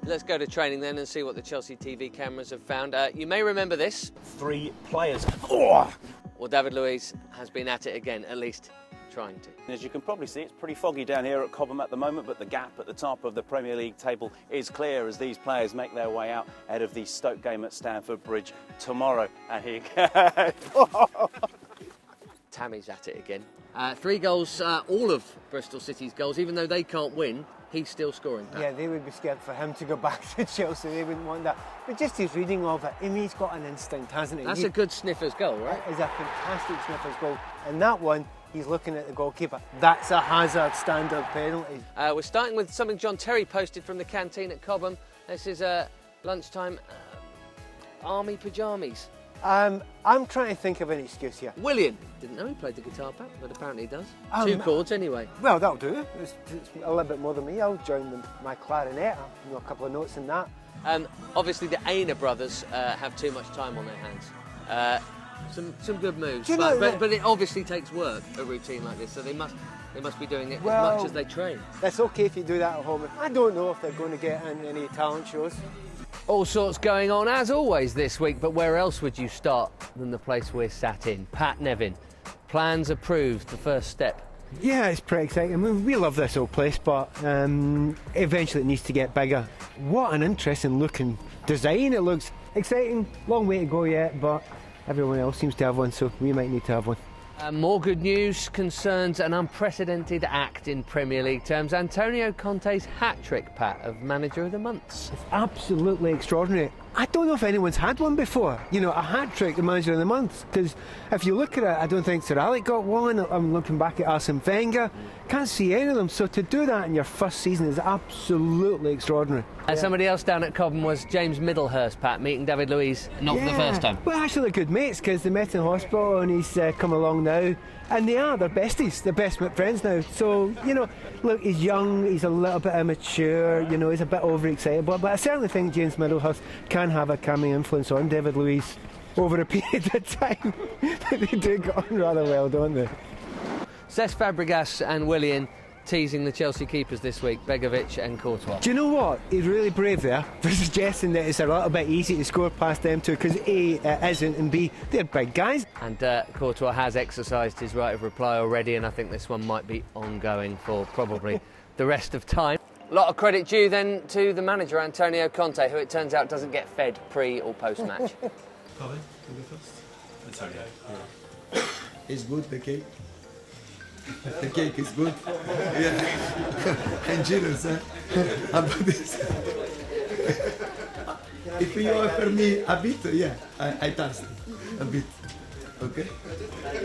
Let's go to training then and see what the Chelsea TV cameras have found. You may remember this. 3 players. Oh! Well, David Luiz has been at it again, at least trying to. As you can probably see, it's pretty foggy down here at Cobham at the moment, but the gap at the top of the Premier League table is clear as these players make their way out ahead of the Stoke game at Stamford Bridge tomorrow. And here you go. Tammy's at it again. 3 goals, all of Bristol City's goals, even though they can't win, he's still scoring. Yeah, they would be scared for him to go back to Chelsea. They wouldn't want that. But just his reading of it, I mean, he's got an instinct, hasn't he? That's a good sniffer's goal, right? That is a fantastic sniffer's goal. And that one, he's looking at the goalkeeper. That's a Hazard standard penalty. We're starting with something John Terry posted from the canteen at Cobham. This is lunchtime army pyjamas. I'm trying to think of an excuse here. Willian. Didn't know he played the guitar back, but apparently he does. 2 chords anyway. Well, that'll do. It's a little bit more than me. I'll join my clarinet. I'll know a couple of notes in that. Obviously, the Aina brothers have too much time on their hands. Some good moves, but it obviously takes work, a routine like this, so they must be doing it as much as they train. It's okay if you do that at home. I don't know if they're going to get in any talent shows. All sorts going on, as always, this week, but where else would you start than the place we're sat in? Pat Nevin, plans approved, the first step. Yeah, it's pretty exciting. I mean, we love this old place, but eventually it needs to get bigger. What an interesting looking design. It looks exciting. Long way to go yet, but everyone else seems to have one, so we might need to have one. More good news concerns an unprecedented act in Premier League terms. Antonio Conte's hat-trick, Pat, of Manager of the Month. It's absolutely extraordinary. I don't know if anyone's had one before, you know, a hat-trick, the Manager of the Month, because if you look at it, I don't think Sir Alec got one. I'm looking back at Arsene Wenger, can't see any of them, so to do that in your first season is absolutely extraordinary. Somebody else down at Cobham was James Middlehurst, Pat, meeting David Luiz, not for the first time. Well, actually they're good mates, because they met in hospital and he's come along now, and they're besties, they're best friends now. So, you know, look, he's young, he's a little bit immature, you know, he's a bit overexcited, but I certainly think James Middlehurst can have a calming influence on David Luiz over a period of time. They do get on rather well, don't they? Cesc Fabregas and Willian teasing the Chelsea keepers this week, Begovic and Courtois. Do you know what? He's really brave there for suggesting that it's a little bit easy to score past them two, because A, it isn't, and B, they're big guys. And Courtois has exercised his right of reply already, and I think this one might be ongoing for probably the rest of time. A lot of credit due then to the manager, Antonio Conte, who it turns out doesn't get fed pre or post-match. It's good, the cake. The cake is good. Yeah. And generous, huh? How about this? If you offer me a bit, yeah, I taste a bit. Okay?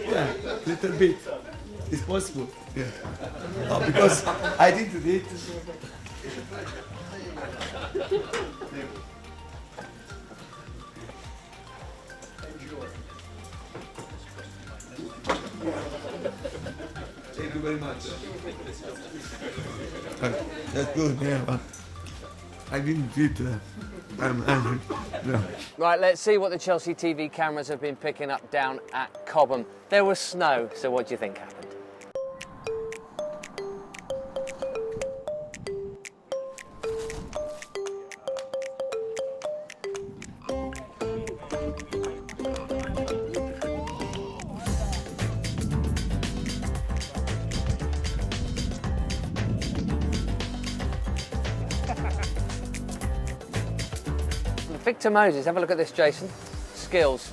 Yeah, little bit. It's possible. Yeah. Oh, because I didn't eat. Thank you very much. That's good, yeah, but I didn't eat. I'm hungry. No. Right, let's see what the Chelsea TV cameras have been picking up down at Cobham. There was snow, so what do you think happened? Victor Moses, have a look at this, Jason. Skills.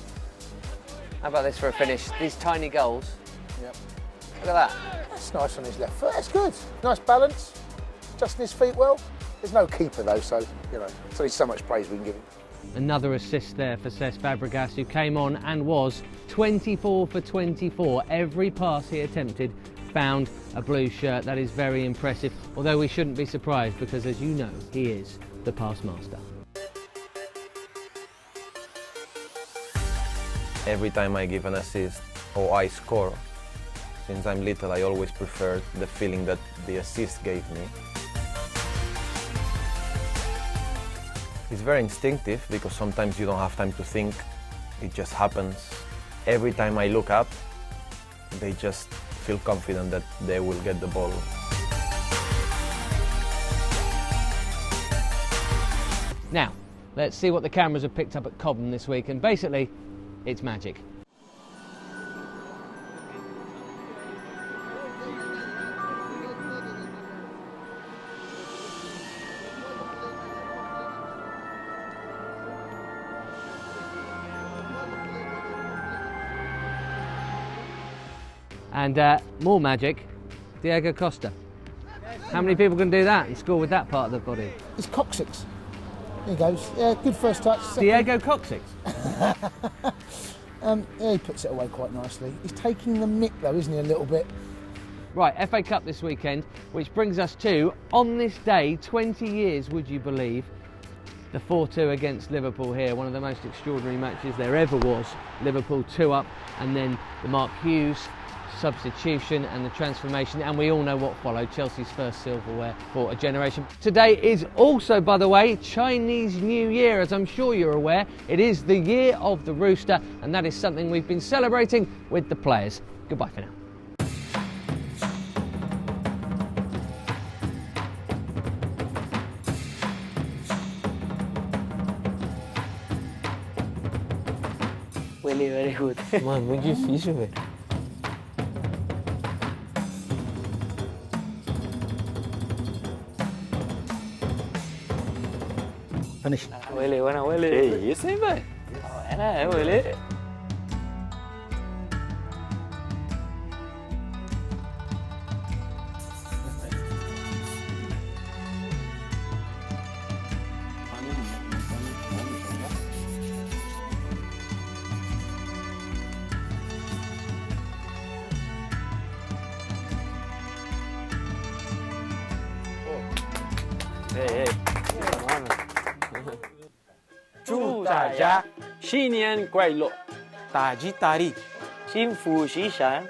How about this for a finish? These tiny goals. Yep. Look at that. That's nice on his left foot. That's good. Nice balance. Adjusting his feet well. There's no keeper though, so, you know, so there's so much praise we can give him. Another assist there for Cesc Fabregas, who came on and was 24 for 24. Every pass he attempted found a blue shirt. That is very impressive, although we shouldn't be surprised because, as you know, he is the pass master. Every time I give an assist or I score, since I'm little, I always prefer the feeling that the assist gave me. It's very instinctive because sometimes you don't have time to think, it just happens. Every time I look up, they just feel confident that they will get the ball. Now, let's see what the cameras have picked up at Cobham this week, and basically, it's magic. And more magic, Diego Costa. How many people can do that and score with that part of the body? It's coccyx. There he goes. Yeah, good first touch. Second. Diego Coccyx? Yeah, he puts it away quite nicely. He's taking the mick though, isn't he, a little bit? Right, FA Cup this weekend, which brings us to, on this day, 20 years, would you believe, the 4-2 against Liverpool here, one of the most extraordinary matches there ever was. Liverpool 2 up, and then the Mark Hughes substitution and the transformation, and we all know what followed, Chelsea's first silverware for a generation. Today is also, by the way, Chinese New Year, as I'm sure you're aware. It is the year of the rooster, and that is something we've been celebrating with the players. Goodbye for now. Really very good. Man, muito difícil, velho. Finish. Huele, buena, huele. Que isso, hein, velho? Buena, huele. Ei, ei. 祝大家新年快乐，大吉大利，幸福喜祥。